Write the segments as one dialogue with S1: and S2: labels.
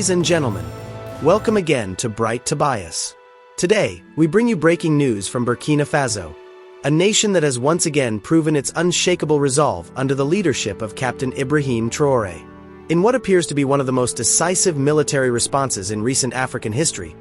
S1: Ladies and gentlemen, welcome again to Bright Tobias. Today, we bring you breaking news from Burkina Faso, a nation that has once again proven its unshakable resolve under the leadership of Captain Ibrahim Traoré. In what appears to be one of the most decisive military responses in recent African history,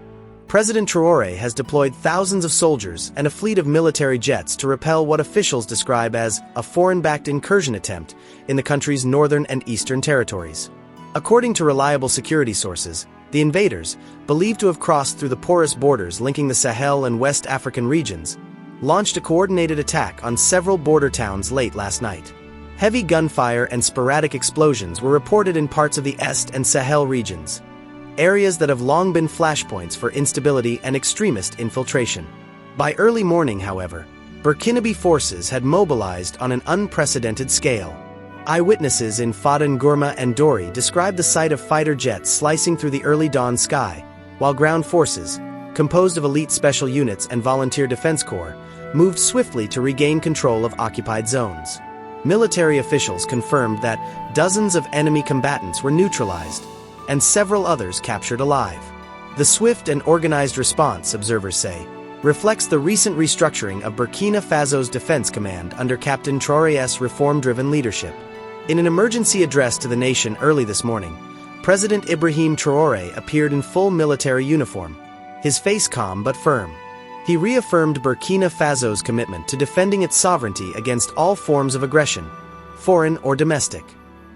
S1: President Traoré has deployed thousands of soldiers and a fleet of military jets to repel what officials describe as a foreign-backed incursion attempt in the country's northern and eastern territories. According to reliable security sources, the invaders, believed to have crossed through the porous borders linking the Sahel and West African regions, launched a coordinated attack on several border towns late last night. Heavy gunfire and sporadic explosions were reported in parts of the Est and Sahel regions, areas that have long been flashpoints for instability and extremist infiltration. By early morning, however, Burkinabe forces had mobilized on an unprecedented scale. Eyewitnesses in Fadane Gourma and Dori described the sight of fighter jets slicing through the early dawn sky, while ground forces, composed of elite special units and volunteer defense corps, moved swiftly to regain control of occupied zones. Military officials confirmed that dozens of enemy combatants were neutralized, and several others captured alive. The swift and organized response, observers say, reflects the recent restructuring of Burkina Faso's defense command under Captain Traoré's reform-driven leadership. In an emergency address to the nation early this morning, President Ibrahim Traoré appeared in full military uniform, his face calm but firm. He reaffirmed Burkina Faso's commitment to defending its sovereignty against all forms of aggression, foreign or domestic.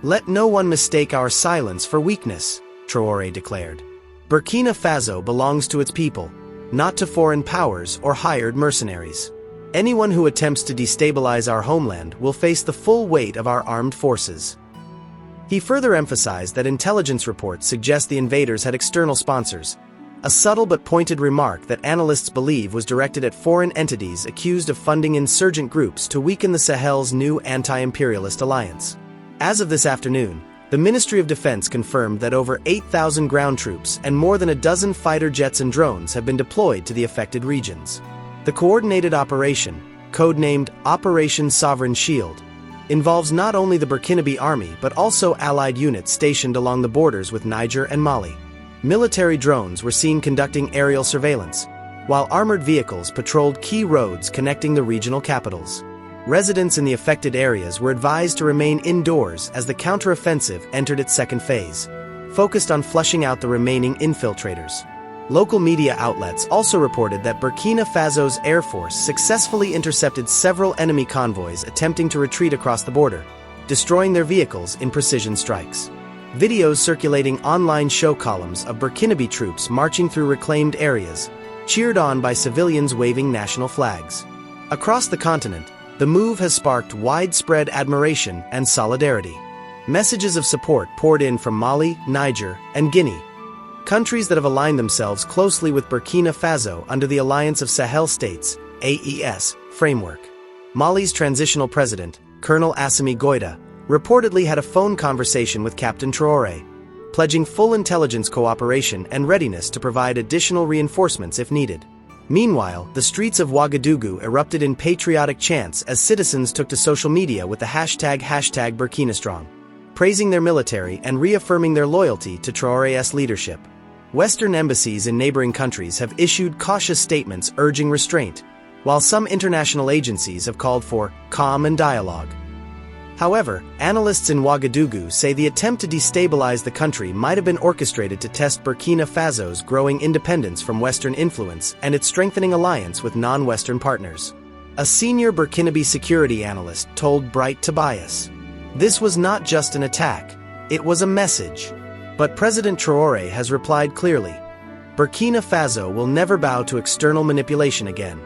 S1: "Let no one mistake our silence for weakness," Traoré declared. "Burkina Faso belongs to its people, not to foreign powers or hired mercenaries. Anyone who attempts to destabilize our homeland will face the full weight of our armed forces." He further emphasized that intelligence reports suggest the invaders had external sponsors, a subtle but pointed remark that analysts believe was directed at foreign entities accused of funding insurgent groups to weaken the Sahel's new anti-imperialist alliance. As of this afternoon, the Ministry of Defense confirmed that over 8,000 ground troops and more than a dozen fighter jets and drones have been deployed to the affected regions. The coordinated operation, codenamed Operation Sovereign Shield, involves not only the Burkinabe Army but also allied units stationed along the borders with Niger and Mali. Military drones were seen conducting aerial surveillance, while armored vehicles patrolled key roads connecting the regional capitals. Residents in the affected areas were advised to remain indoors as the counteroffensive entered its second phase, focused on flushing out the remaining infiltrators. Local media outlets also reported that Burkina Faso's Air Force successfully intercepted several enemy convoys attempting to retreat across the border, destroying their vehicles in precision strikes. Videos circulating online show columns of Burkinabe troops marching through reclaimed areas, cheered on by civilians waving national flags. Across the continent, the move has sparked widespread admiration and solidarity. Messages of support poured in from Mali, Niger, and Guinea, countries that have aligned themselves closely with Burkina Faso under the Alliance of Sahel States (AES) framework. Mali's transitional president, Colonel Assimi Goïta, reportedly had a phone conversation with Captain Traoré, pledging full intelligence cooperation and readiness to provide additional reinforcements if needed. Meanwhile, the streets of Ouagadougou erupted in patriotic chants as citizens took to social media with the hashtag #BurkinaStrong, praising their military and reaffirming their loyalty to Traoré's leadership. Western embassies in neighboring countries have issued cautious statements urging restraint, while some international agencies have called for calm and dialogue. However, analysts in Ouagadougou say the attempt to destabilize the country might have been orchestrated to test Burkina Faso's growing independence from Western influence and its strengthening alliance with non-Western partners. A senior Burkinabe security analyst told Bright Tobias, "This was not just an attack, it was a message." But President Traoré has replied clearly, Burkina Faso will never bow to external manipulation again.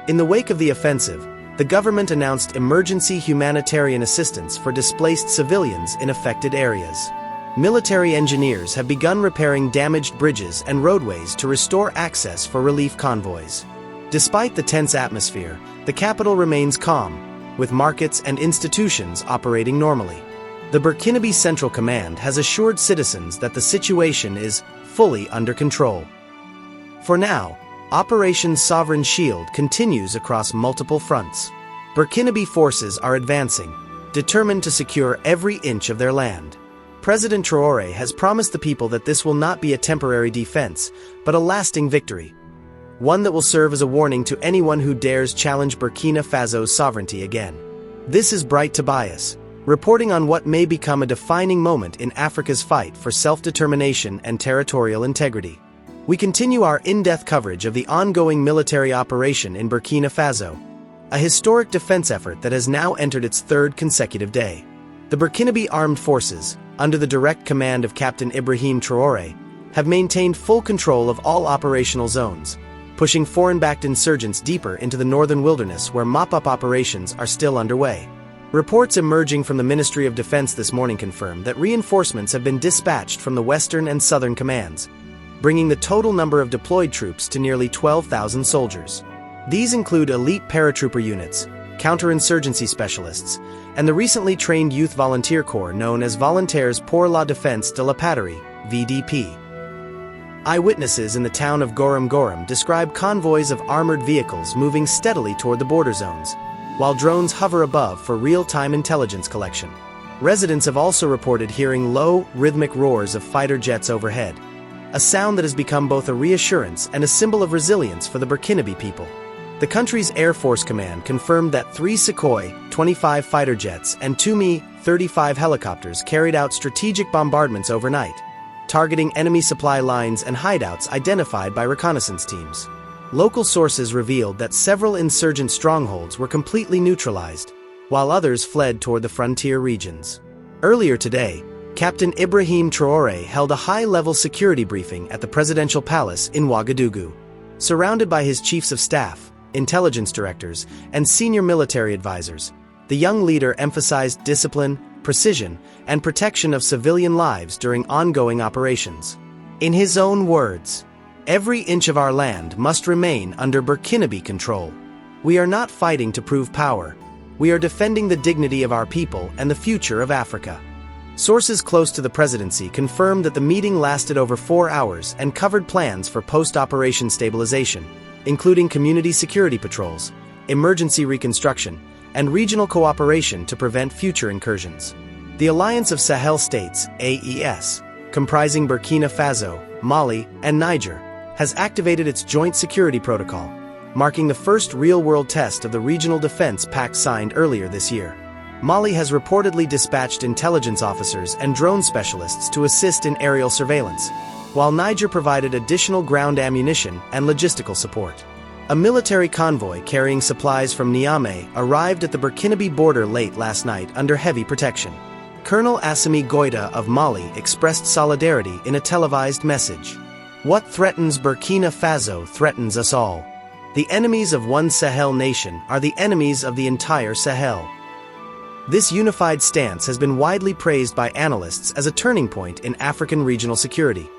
S1: In the wake of the offensive, the government announced emergency humanitarian assistance for displaced civilians in affected areas. Military engineers have begun repairing damaged bridges and roadways to restore access for relief convoys. Despite the tense atmosphere, the capital remains calm, with markets and institutions operating normally. The Burkinabe Central Command has assured citizens that the situation is fully under control. For now, Operation Sovereign Shield continues across multiple fronts. Burkinabe forces are advancing, determined to secure every inch of their land. President Traoré has promised the people that this will not be a temporary defense, but a lasting victory. One that will serve as a warning to anyone who dares challenge Burkina Faso's sovereignty again. This is Bright Tobias, reporting on what may become a defining moment in Africa's fight for self-determination and territorial integrity. We continue our in-depth coverage of the ongoing military operation in Burkina Faso, a historic defense effort that has now entered its third consecutive day. The Burkinabe Armed Forces, under the direct command of Captain IBRAHIM Traoré, have maintained full control of all operational zones, pushing foreign-backed insurgents deeper into the northern wilderness where mop-up operations are still underway. Reports emerging from the Ministry of Defense this morning confirm that reinforcements have been dispatched from the western and southern commands, bringing the total number of deployed troops to nearly 12,000 soldiers. These include elite paratrooper units, counterinsurgency specialists, and the recently trained youth volunteer corps known as Volontaires pour la Défense de la Patrie, VDP. Eyewitnesses in the town of Gorom Gorom describe convoys of armored vehicles moving steadily toward the border zones, while drones hover above for real-time intelligence collection. Residents have also reported hearing low, rhythmic roars of fighter jets overhead, a sound that has become both a reassurance and a symbol of resilience for the Burkinabe people. The country's Air Force Command confirmed that 3 Sukhoi 25 fighter jets and 2 Mi-35 helicopters carried out strategic bombardments overnight, targeting enemy supply lines and hideouts identified by reconnaissance teams. Local sources revealed that several insurgent strongholds were completely neutralized, while others fled toward the frontier regions. Earlier today, Captain IBRAHIM Traoré held a high-level security briefing at the presidential palace in Ouagadougou. Surrounded by his chiefs of staff, intelligence directors, and senior military advisors, the young leader emphasized discipline, precision, and protection of civilian lives during ongoing operations. In his own words, "Every inch of our land must remain under Burkinabe control. We are not fighting to prove power. We are defending the dignity of our people and the future of Africa." Sources close to the presidency confirmed that the meeting lasted over 4 hours and covered plans for post-operation stabilization, including community security patrols, emergency reconstruction, and regional cooperation to prevent future incursions. The Alliance of Sahel States, AES, comprising Burkina Faso, Mali, and Niger, has activated its joint security protocol, marking the first real-world test of the regional defense pact signed earlier this year. Mali has reportedly dispatched intelligence officers and drone specialists to assist in aerial surveillance, while Niger provided additional ground ammunition and logistical support. A military convoy carrying supplies from Niamey arrived at the Burkinabe border late last night under heavy protection. Colonel Assimi Goïta of Mali expressed solidarity in a televised message. "What threatens Burkina Faso threatens us all. The enemies of one Sahel nation are the enemies of the entire Sahel." This unified stance has been widely praised by analysts as a turning point in African regional security,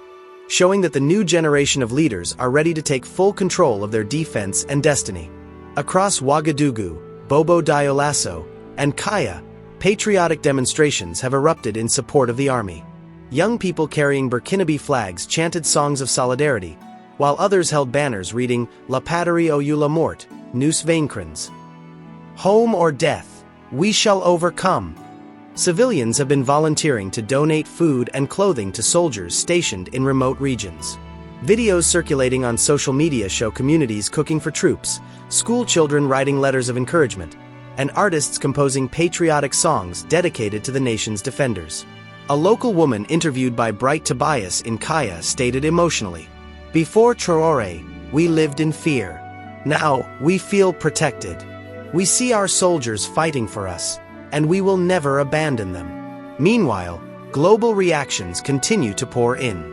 S1: showing that the new generation of leaders are ready to take full control of their defense and destiny. Across Ouagadougou, Bobo Dioulasso, and Kaya, patriotic demonstrations have erupted in support of the army. Young people carrying Burkinabe flags chanted songs of solidarity, while others held banners reading La Patrie ou la mort, nous vaincrons. Home or death, we shall overcome. Civilians have been volunteering to donate food and clothing to soldiers stationed in remote regions. Videos circulating on social media show communities cooking for troops, school children writing letters of encouragement, and artists composing patriotic songs dedicated to the nation's defenders. A local woman interviewed by Bright Tobias in Kaya stated emotionally, "Before Traoré, we lived in fear. Now, we feel protected. We see our soldiers fighting for us, and we will never abandon them." Meanwhile, global reactions continue to pour in.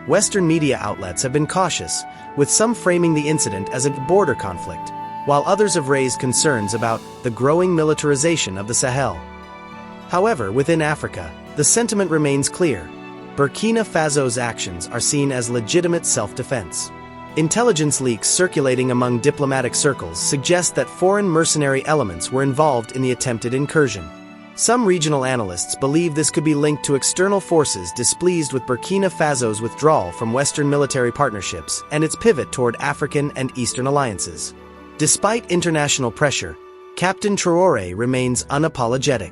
S1: Western media outlets have been cautious, with some framing the incident as a border conflict, while others have raised concerns about the growing militarization of the Sahel. However, within Africa, the sentiment remains clear. Burkina Faso's actions are seen as legitimate self-defense. Intelligence leaks circulating among diplomatic circles suggest that foreign mercenary elements were involved in the attempted incursion. Some regional analysts believe this could be linked to external forces displeased with Burkina Faso's withdrawal from Western military partnerships and its pivot toward African and Eastern alliances. Despite international pressure, Captain Traoré remains unapologetic.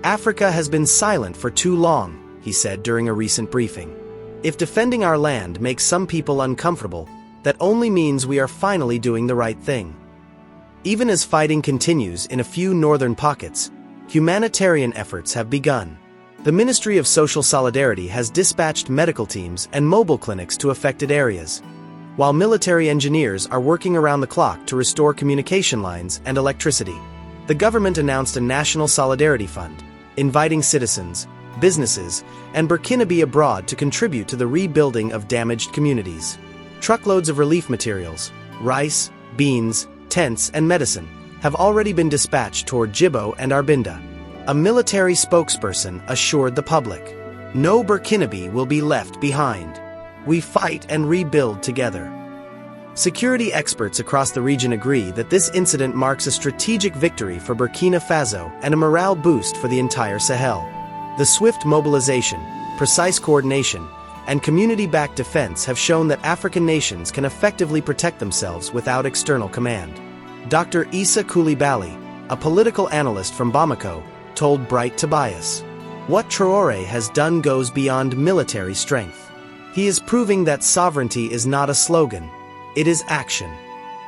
S1: "Africa has been silent for too long," he said during a recent briefing. If defending our land makes some people uncomfortable, that only means we are finally doing the right thing. Even as fighting continues in a few northern pockets, humanitarian efforts have begun. The Ministry of Social Solidarity has dispatched medical teams and mobile clinics to affected areas, while military engineers are working around the clock to restore communication lines and electricity. The government announced a national solidarity fund, inviting citizens, businesses, and Burkinabe abroad to contribute to the rebuilding of damaged communities. Truckloads of relief materials, rice, beans, tents, and medicine have already been dispatched toward Djibo and Arbinda. A military spokesperson assured the public, "No Burkinabe will be left behind. We fight and rebuild together." Security experts across the region agree that this incident marks a strategic victory for Burkina Faso and a morale boost for the entire Sahel. The swift mobilization, precise coordination, and community-backed defense have shown that African nations can effectively protect themselves without external command. Dr. Issa Coulibaly, a political analyst from Bamako, told Bright Tobias, "What Traore has done goes beyond military strength. He is proving that sovereignty is not a slogan, it is action.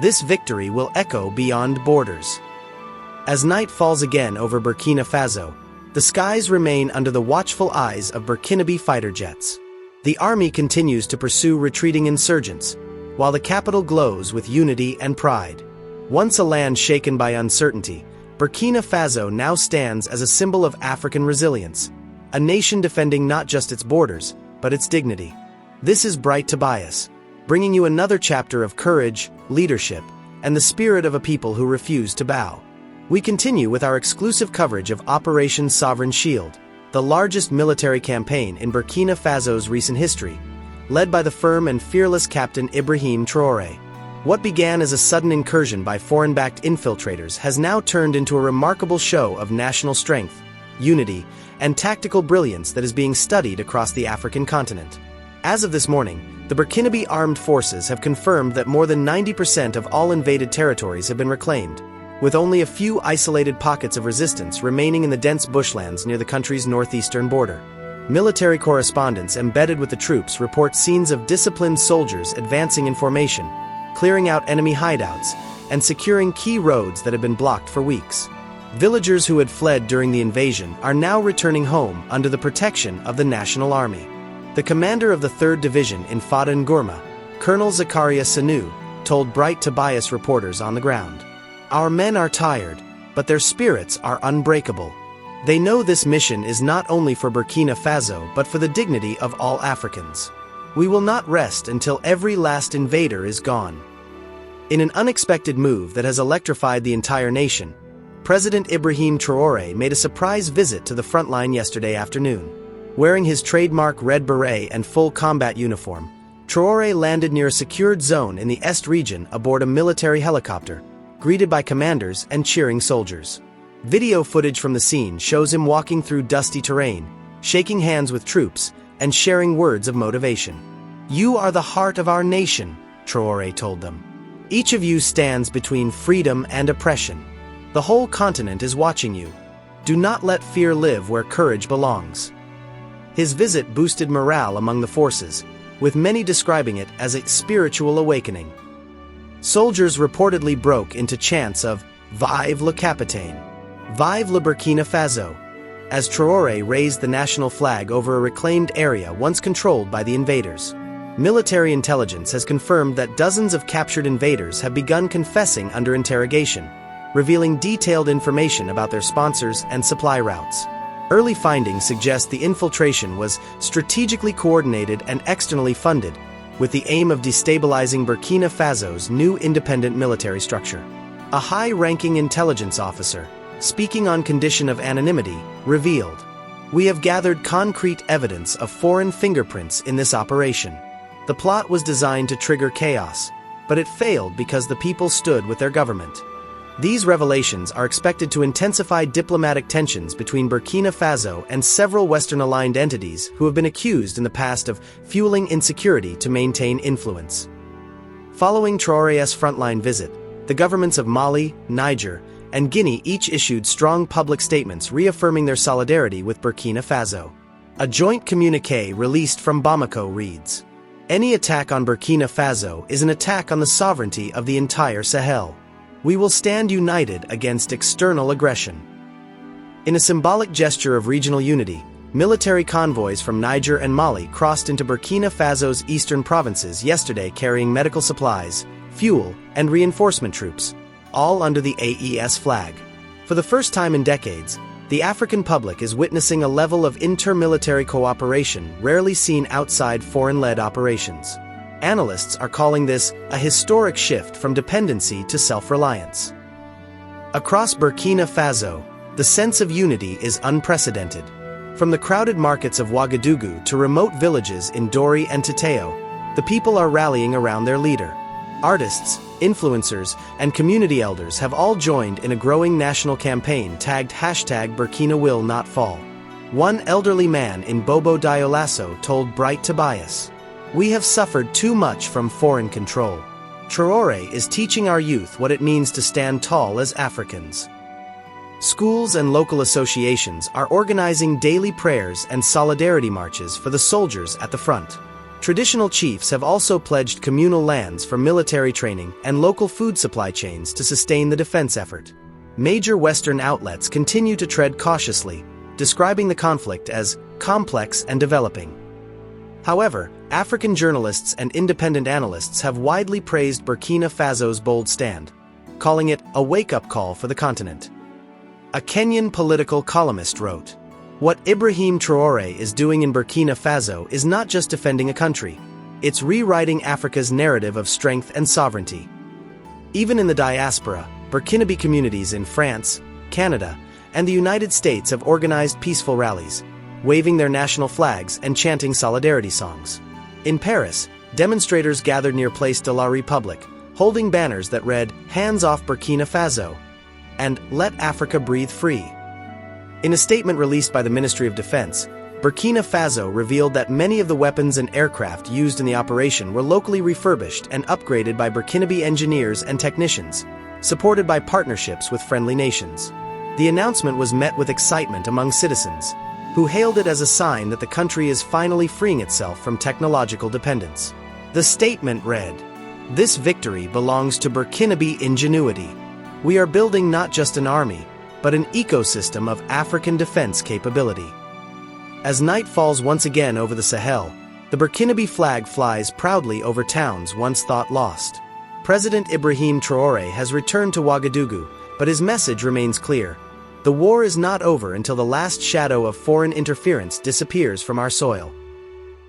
S1: This victory will echo beyond borders." As night falls again over Burkina Faso, the skies remain under the watchful eyes of Burkinabe fighter jets. The army continues to pursue retreating insurgents, while the capital glows with unity and pride. Once a land shaken by uncertainty, Burkina Faso now stands as a symbol of African resilience, a nation defending not just its borders, but its dignity. This is Bright Tobias, bringing you another chapter of courage, leadership, and the spirit of a people who refuse to bow. We continue with our exclusive coverage of Operation Sovereign Shield, the largest military campaign in Burkina Faso's recent history, led by the firm and fearless Captain Ibrahim Traore. What began as a sudden incursion by foreign-backed infiltrators has now turned into a remarkable show of national strength, unity, and tactical brilliance that is being studied across the African continent. As of this morning, the Burkinabe armed forces have confirmed that more than 90% of all invaded territories have been reclaimed, with only a few isolated pockets of resistance remaining in the dense bushlands near the country's northeastern border. Military correspondents embedded with the troops report scenes of disciplined soldiers advancing in formation, clearing out enemy hideouts, and securing key roads that had been blocked for weeks. Villagers who had fled during the invasion are now returning home under the protection of the National Army. The commander of the 3rd Division in Fada Ngourma, Colonel Zakaria Sanu, told Bright Tobias reporters on the ground, "Our men are tired, but their spirits are unbreakable. They know this mission is not only for Burkina Faso but for the dignity of all Africans. We will not rest until every last invader is gone." In an unexpected move that has electrified the entire nation, President Ibrahim Traore made a surprise visit to the front line yesterday afternoon. Wearing his trademark red beret and full combat uniform, Traore landed near a secured zone in the Est region aboard a military helicopter, greeted by commanders and cheering soldiers. Video footage from the scene shows him walking through dusty terrain, shaking hands with troops, and sharing words of motivation. "You are the heart of our nation," Traore told them. "Each of you stands between freedom and oppression. The whole continent is watching you. Do not let fear live where courage belongs." His visit boosted morale among the forces, with many describing it as a spiritual awakening. Soldiers reportedly broke into chants of "Vive le Capitaine," "Vive le Burkina Faso," as Traore raised the national flag over a reclaimed area once controlled by the invaders. Military intelligence has confirmed that dozens of captured invaders have begun confessing under interrogation, revealing detailed information about their sponsors and supply routes. Early findings suggest the infiltration was strategically coordinated and externally funded, with the aim of destabilizing Burkina Faso's new independent military structure. A high-ranking intelligence officer, speaking on condition of anonymity, revealed, "We have gathered concrete evidence of foreign fingerprints in this operation. The plot was designed to trigger chaos, but it failed because the people stood with their government." These revelations are expected to intensify diplomatic tensions between Burkina Faso and several Western-aligned entities who have been accused in the past of fueling insecurity to maintain influence. Following Traore's frontline visit, the governments of Mali, Niger, and Guinea each issued strong public statements reaffirming their solidarity with Burkina Faso. A joint communiqué released from Bamako reads, "Any attack on Burkina Faso is an attack on the sovereignty of the entire Sahel. We will stand united against external aggression." In a symbolic gesture of regional unity, military convoys from Niger and Mali crossed into Burkina Faso's eastern provinces yesterday carrying medical supplies, fuel, and reinforcement troops, all under the AES flag. For the first time in decades, the African public is witnessing a level of inter-military cooperation rarely seen outside foreign-led operations. Analysts are calling this a historic shift from dependency to self-reliance. Across Burkina Faso, the sense of unity is unprecedented. From the crowded markets of Ouagadougou to remote villages in Dori and Teteo, the people are rallying around their leader. Artists, influencers, and community elders have all joined in a growing national campaign tagged #Burkina Will Not Fall. One elderly man in Bobo Dioulasso told Bright Tobias, "We have suffered too much from foreign control. TRAORE is teaching our youth what it means to stand tall as Africans." Schools and local associations are organizing daily prayers and solidarity marches for the soldiers at the front. Traditional chiefs have also pledged communal lands for military training and local food supply chains to sustain the defense effort. Major Western outlets continue to tread cautiously, describing the conflict as complex and developing. However, African journalists and independent analysts have widely praised Burkina Faso's bold stand, calling it a wake-up call for the continent. A Kenyan political columnist wrote, "What Ibrahim Traore is doing in Burkina Faso is not just defending a country, it's rewriting Africa's narrative of strength and sovereignty." Even in the diaspora, Burkinabe communities in France, Canada, and the United States have organized peaceful rallies, waving their national flags and chanting solidarity songs. In Paris, demonstrators gathered near Place de la République, holding banners that read, "Hands off Burkina Faso," and "Let Africa breathe free." In a statement released by the Ministry of Defense, Burkina Faso revealed that many of the weapons and aircraft used in the operation were locally refurbished and upgraded by Burkinabe engineers and technicians, supported by partnerships with friendly nations. The announcement was met with excitement among citizens, who hailed it as a sign that the country is finally freeing itself from technological dependence. The statement read, "This victory belongs to Burkinabe ingenuity. We are building not just an army, but an ecosystem of African defense capability." As night falls once again over the Sahel, the Burkinabe flag flies proudly over towns once thought lost. President Ibrahim Traore has returned to Ouagadougou, but his message remains clear. The war is not over until the last shadow of foreign interference disappears from our soil.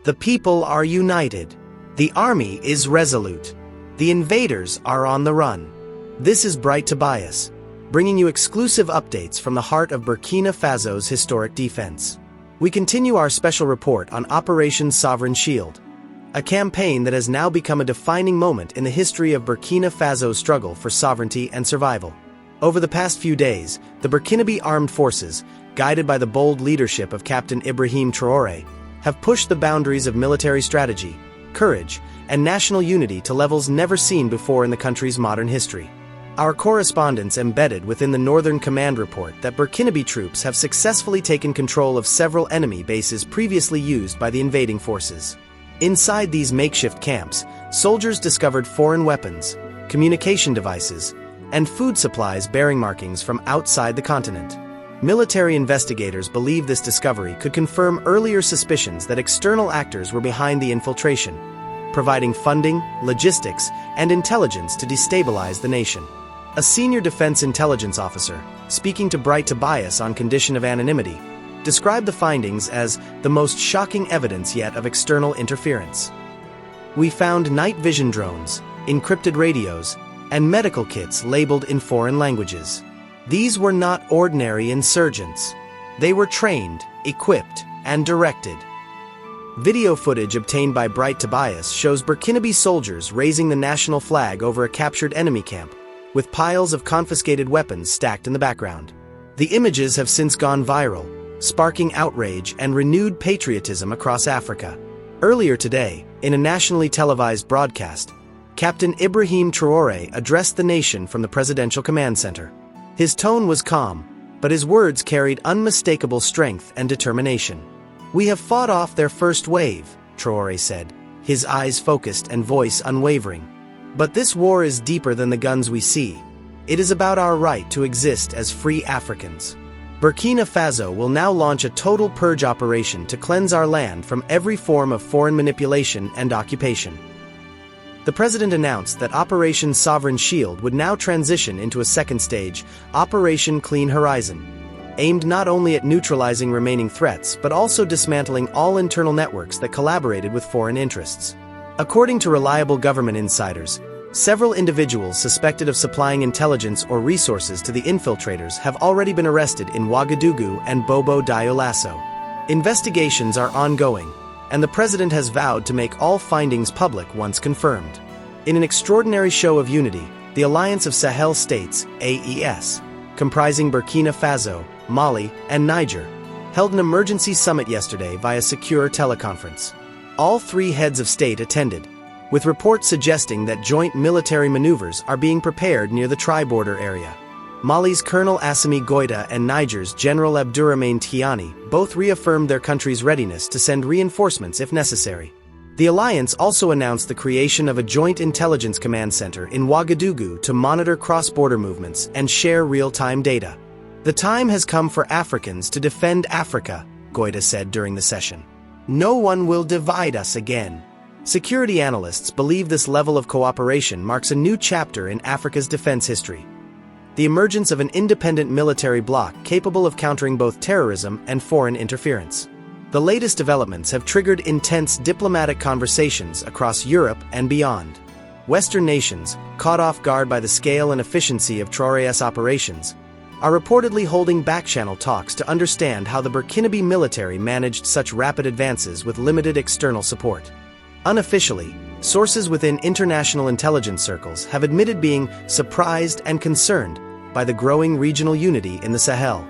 S1: The people are united. The army is resolute. The invaders are on the run. This is Bright Tobias, bringing you exclusive updates from the heart of Burkina Faso's historic defense. We continue our special report on Operation Sovereign Shield, a campaign that has now become a defining moment in the history of Burkina Faso's struggle for sovereignty and survival. Over the past few days, the Burkinabe armed forces, guided by the bold leadership of Captain Ibrahim Traore, have pushed the boundaries of military strategy, courage, and national unity to levels never seen before in the country's modern history. Our correspondents embedded within the Northern Command report that Burkinabe troops have successfully taken control of several enemy bases previously used by the invading forces. Inside these makeshift camps, soldiers discovered foreign weapons, communication devices, and food supplies bearing markings from outside the continent. Military investigators believe this discovery could confirm earlier suspicions that external actors were behind the infiltration, providing funding, logistics, and intelligence to destabilize the nation. A senior defense intelligence officer, speaking to Bright Tobias on condition of anonymity, described the findings as the most shocking evidence yet of external interference. "We found night vision drones, encrypted radios, and medical kits labeled in foreign languages. These were not ordinary insurgents. They were trained, equipped, and directed." Video footage obtained by Bright Tobias shows Burkinabe soldiers raising the national flag over a captured enemy camp, with piles of confiscated weapons stacked in the background. The images have since gone viral, sparking outrage and renewed patriotism across Africa. Earlier today, in a nationally televised broadcast, Captain Ibrahim Traore addressed the nation from the Presidential Command Center. His tone was calm, but his words carried unmistakable strength and determination. "We have fought off their first wave," Traore said, his eyes focused and voice unwavering. "But this war is deeper than the guns we see. It is about our right to exist as free Africans." Burkina Faso will now launch a total purge operation to cleanse our land from every form of foreign manipulation and occupation. The president announced that Operation Sovereign Shield would now transition into a second stage, Operation Clean Horizon, aimed not only at neutralizing remaining threats but also dismantling all internal networks that collaborated with foreign interests. According to reliable government insiders, several individuals suspected of supplying intelligence or resources to the infiltrators have already been arrested in Ouagadougou and Bobo Dioulasso. Investigations are ongoing, and the president has vowed to make all findings public once confirmed. In an extraordinary show of unity, the Alliance of Sahel States, AES, comprising Burkina Faso, Mali, and Niger, held an emergency summit yesterday via secure teleconference. All three heads of state attended, with reports suggesting that joint military maneuvers are being prepared near the tri-border area. Mali's Colonel Assimi Goïta and Niger's General Abdourahmane Tiani both reaffirmed their country's readiness to send reinforcements if necessary. The alliance also announced the creation of a joint intelligence command center in Ouagadougou to monitor cross-border movements and share real-time data. "The time has come for Africans to defend Africa," Goïta said during the session. "No one will divide us again." Security analysts believe this level of cooperation marks a new chapter in Africa's defense history. The emergence of an independent military bloc capable of countering both terrorism and foreign interference. The latest developments have triggered intense diplomatic conversations across Europe and beyond. Western nations, caught off guard by the scale and efficiency of Traore's operations, are reportedly holding back-channel talks to understand how the Burkinabe military managed such rapid advances with limited external support. Unofficially, sources within international intelligence circles have admitted being surprised and concerned by the growing regional unity in the Sahel.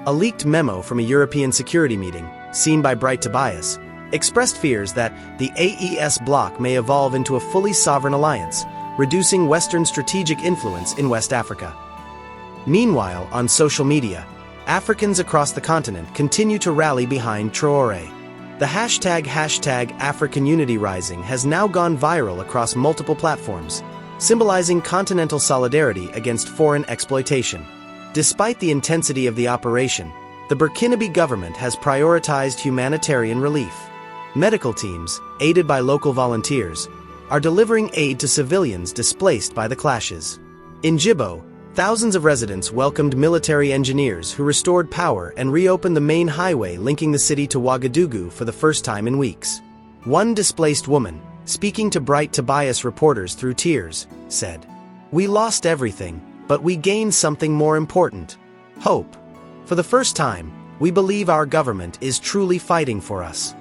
S1: A leaked memo from a European security meeting, seen by Bright Tobias, expressed fears that the AES bloc may evolve into a fully sovereign alliance, reducing Western strategic influence in West Africa. Meanwhile, on social media, Africans across the continent continue to rally behind Traore. The hashtag #AfricanUnityRising has now gone viral across multiple platforms, symbolizing continental solidarity against foreign exploitation. Despite the intensity of the operation, the Burkinabe government has prioritized humanitarian relief. Medical teams, aided by local volunteers, are delivering aid to civilians displaced by the clashes. In Djibo, thousands of residents welcomed military engineers who restored power and reopened the main highway linking the city to Ouagadougou for the first time in weeks. One displaced woman, speaking to Bright Tobias reporters through tears, said, "We lost everything, but we gained something more important: hope. For the first time, we believe our government is truly fighting for us."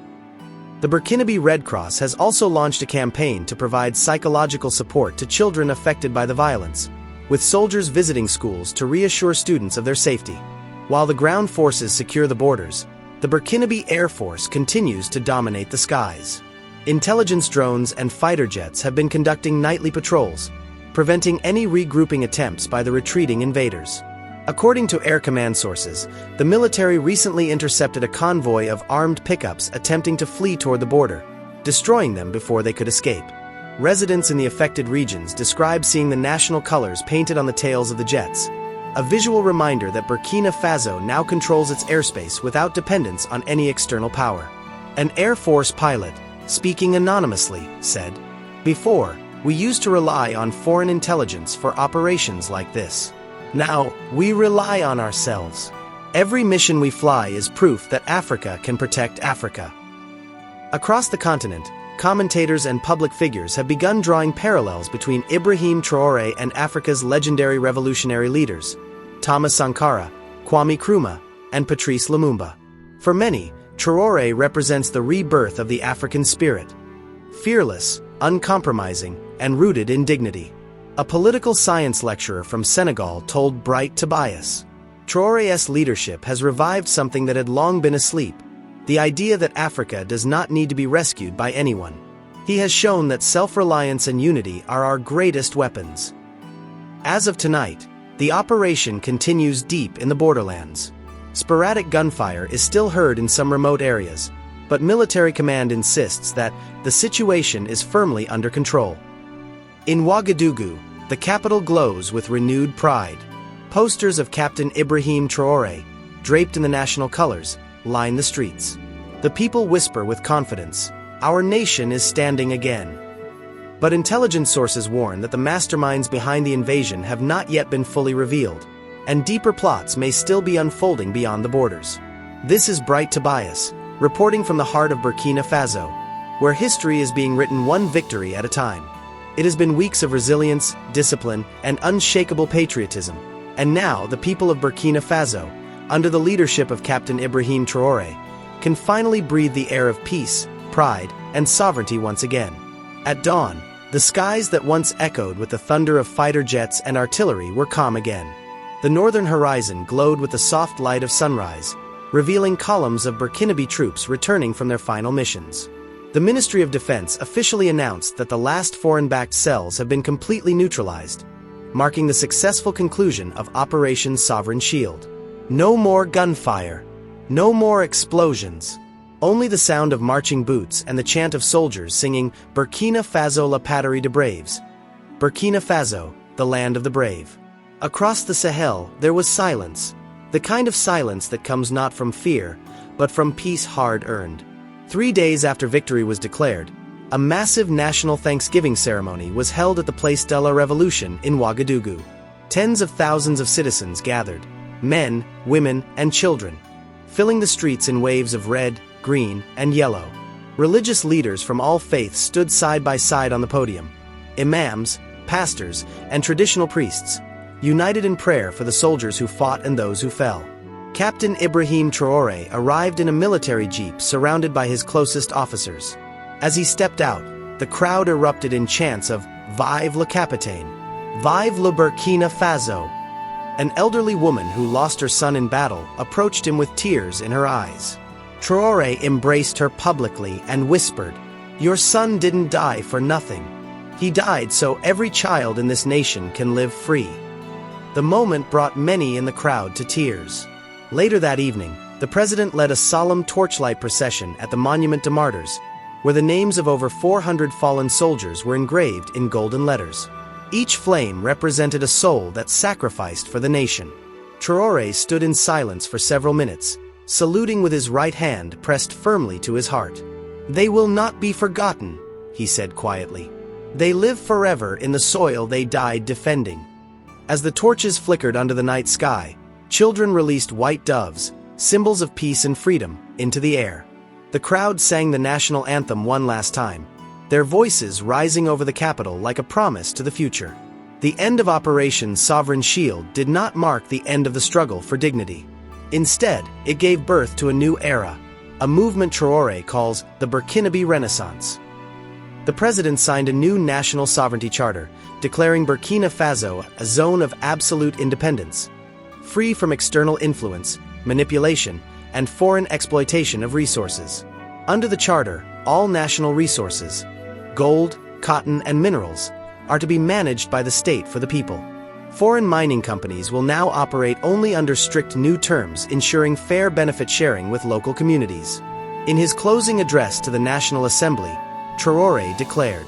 S1: The Burkinabe Red Cross has also launched a campaign to provide psychological support to children affected by the violence, with soldiers visiting schools to reassure students of their safety. While the ground forces secure the borders, the Burkinabe Air Force continues to dominate the skies. Intelligence drones and fighter jets have been conducting nightly patrols, preventing any regrouping attempts by the retreating invaders. According to Air Command sources, the military recently intercepted a convoy of armed pickups attempting to flee toward the border, destroying them before they could escape. Residents in the affected regions describe seeing the national colors painted on the tails of the jets, a visual reminder that Burkina Faso now controls its airspace without dependence on any external power. An Air Force pilot, speaking anonymously, said, "Before, we used to rely on foreign intelligence for operations like this. Now, we rely on ourselves. Every mission we fly is proof that Africa can protect Africa." Across the continent, commentators and public figures have begun drawing parallels between Ibrahim Traore and Africa's legendary revolutionary leaders, Thomas Sankara, Kwame Nkrumah, and Patrice Lumumba. For many, Traore represents the rebirth of the African spirit. Fearless, uncompromising, and rooted in dignity. A political science lecturer from Senegal told Bright Tobias, "Traore's leadership has revived something that had long been asleep, the idea that Africa does not need to be rescued by anyone. He has shown that self-reliance and unity are our greatest weapons." As of tonight, the operation continues deep in the borderlands. Sporadic gunfire is still heard in some remote areas, but military command insists that the situation is firmly under control. In Ouagadougou, the capital glows with renewed pride. Posters of Captain Ibrahim Traoré, draped in the national colors, line the streets. The people whisper with confidence, "Our nation is standing again." But intelligence sources warn that the masterminds behind the invasion have not yet been fully revealed, and deeper plots may still be unfolding beyond the borders. This is Bright Tobias, reporting from the heart of Burkina Faso, where history is being written one victory at a time. It has been weeks of resilience, discipline, and unshakable patriotism, and now the people of Burkina Faso, under the leadership of Captain Ibrahim Traoré, can finally breathe the air of peace, pride, and sovereignty once again. At dawn, the skies that once echoed with the thunder of fighter jets and artillery were calm again. The northern horizon glowed with the soft light of sunrise, revealing columns of Burkinabe troops returning from their final missions. The Ministry of Defense officially announced that the last foreign-backed cells have been completely neutralized, marking the successful conclusion of Operation Sovereign Shield. No more gunfire, no more explosions, only the sound of marching boots and the chant of soldiers singing Burkina Faso la patrie des braves. Burkina Faso, the land of the brave. Across the Sahel, there was silence, the kind of silence that comes not from fear, but from peace hard-earned. 3 days after victory was declared, a massive national Thanksgiving ceremony was held at the Place de la Révolution in Ouagadougou. Tens of thousands of citizens gathered, men, women, and children, filling the streets in waves of red, green, and yellow. Religious leaders from all faiths stood side by side on the podium. Imams, pastors, and traditional priests, united in prayer for the soldiers who fought and those who fell. Captain Ibrahim Traoré arrived in a military jeep surrounded by his closest officers. As he stepped out, the crowd erupted in chants of "Vive le Capitaine! Vive le Burkina Faso!" An elderly woman who lost her son in battle approached him with tears in her eyes. Traoré embraced her publicly and whispered, "Your son didn't die for nothing. He died so every child in this nation can live free." The moment brought many in the crowd to tears. Later that evening, the president led a solemn torchlight procession at the Monument to Martyrs, where the names of over 400 fallen soldiers were engraved in golden letters. Each flame represented a soul that sacrificed for the nation. Traoré stood in silence for several minutes, saluting with his right hand pressed firmly to his heart. "They will not be forgotten," he said quietly. "They live forever in the soil they died defending." As the torches flickered under the night sky, children released white doves, symbols of peace and freedom, into the air. The crowd sang the national anthem one last time, their voices rising over the capital like a promise to the future. The end of Operation Sovereign Shield did not mark the end of the struggle for dignity. Instead, it gave birth to a new era, a movement Traoré calls the Burkinabe Renaissance. The president signed a new national sovereignty charter, declaring Burkina Faso a zone of absolute independence, free from external influence, manipulation, and foreign exploitation of resources. Under the charter, all national resources, gold, cotton, and minerals, are to be managed by the state for the people. Foreign mining companies will now operate only under strict new terms, ensuring fair benefit sharing with local communities. In his closing address to the National Assembly, Traoré declared,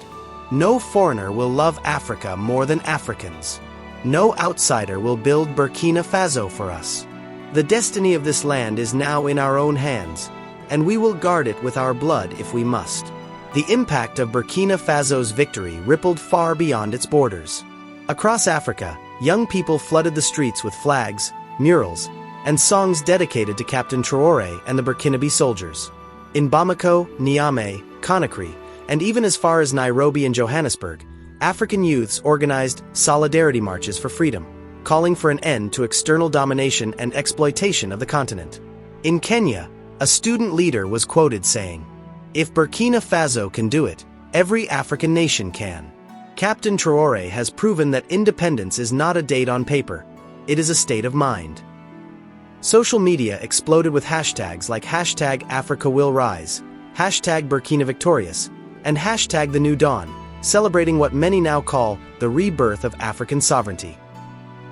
S1: "No foreigner will love Africa more than Africans. No outsider will build Burkina Faso for us. The destiny of this land is now in our own hands, and we will guard it with our blood if we must." The impact of Burkina Faso's victory rippled far beyond its borders. Across Africa, young people flooded the streets with flags, murals, and songs dedicated to Captain Traoré and the Burkinabe soldiers. In Bamako, Niamey, Conakry, and even as far as Nairobi and Johannesburg, African youths organized solidarity marches for freedom, calling for an end to external domination and exploitation of the continent. In Kenya, a student leader was quoted saying, "If Burkina Faso can do it, every African nation can." Captain Traoré has proven that independence is not a date on paper, it is a state of mind. Social media exploded with hashtags like #AfricaWillRise, #BurkinaVictorious, and #TheNewDawn, celebrating what many now call the rebirth of African sovereignty.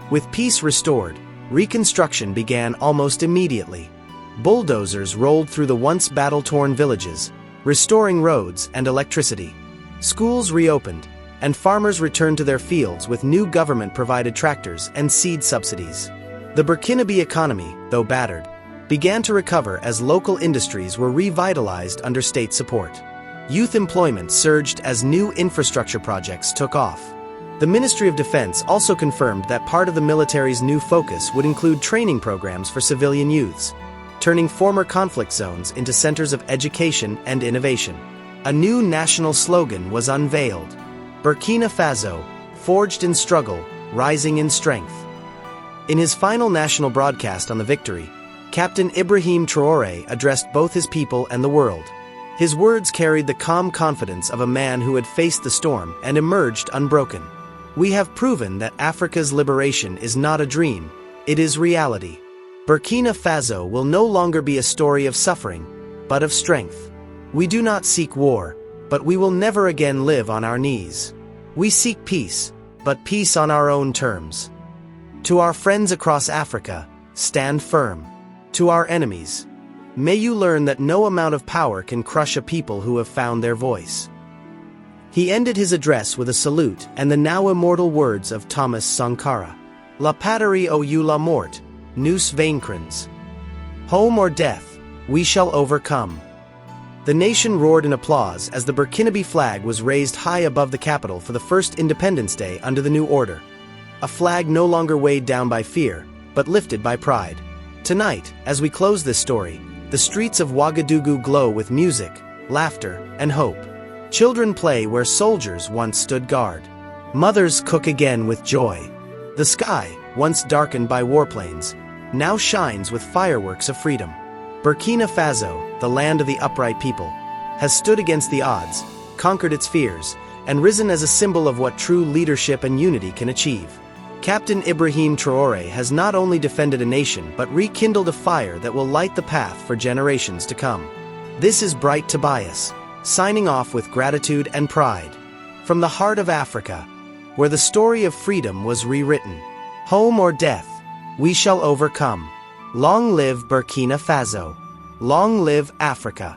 S1: With peace restored, reconstruction began almost immediately. Bulldozers rolled through the once battle-torn villages, restoring roads and electricity. Schools reopened, and farmers returned to their fields with new government-provided tractors and seed subsidies. The Burkinabe economy, though battered, began to recover as local industries were revitalized under state support. Youth employment surged as new infrastructure projects took off. The Ministry of Defense also confirmed that part of the military's new focus would include training programs for civilian youths, turning former conflict zones into centers of education and innovation. A new national slogan was unveiled: Burkina Faso, forged in struggle, rising in strength. In his final national broadcast on the victory, Captain Ibrahim Traoré addressed both his people and the world. His words carried the calm confidence of a man who had faced the storm and emerged unbroken. We have proven that Africa's liberation is not a dream, it is reality. Burkina Faso will no longer be a story of suffering, but of strength. We do not seek war, but we will never again live on our knees. We seek peace, but peace on our own terms. To our friends across Africa, stand firm. To our enemies, may you learn that no amount of power can crush a people who have found their voice. He ended his address with a salute and the now immortal words of Thomas Sankara: La patrie ou la mort, nous vaincrons. Home or death, we shall overcome. The nation roared in applause as the Burkinabe flag was raised high above the capital for the first Independence Day under the new order. A flag no longer weighed down by fear, but lifted by pride. Tonight, as we close this story, the streets of Ouagadougou glow with music, laughter, and hope. Children play where soldiers once stood guard. Mothers cook again with joy. The sky, once darkened by warplanes, now shines with fireworks of freedom. Burkina Faso, the land of the upright people, has stood against the odds, conquered its fears, and risen as a symbol of what true leadership and unity can achieve. Captain Ibrahim Traoré has not only defended a nation but rekindled a fire that will light the path for generations to come. This is Bright Tobias, signing off with gratitude and pride. From the heart of Africa, where the story of freedom was rewritten. Home or death, we shall overcome. Long live Burkina Faso. Long live Africa.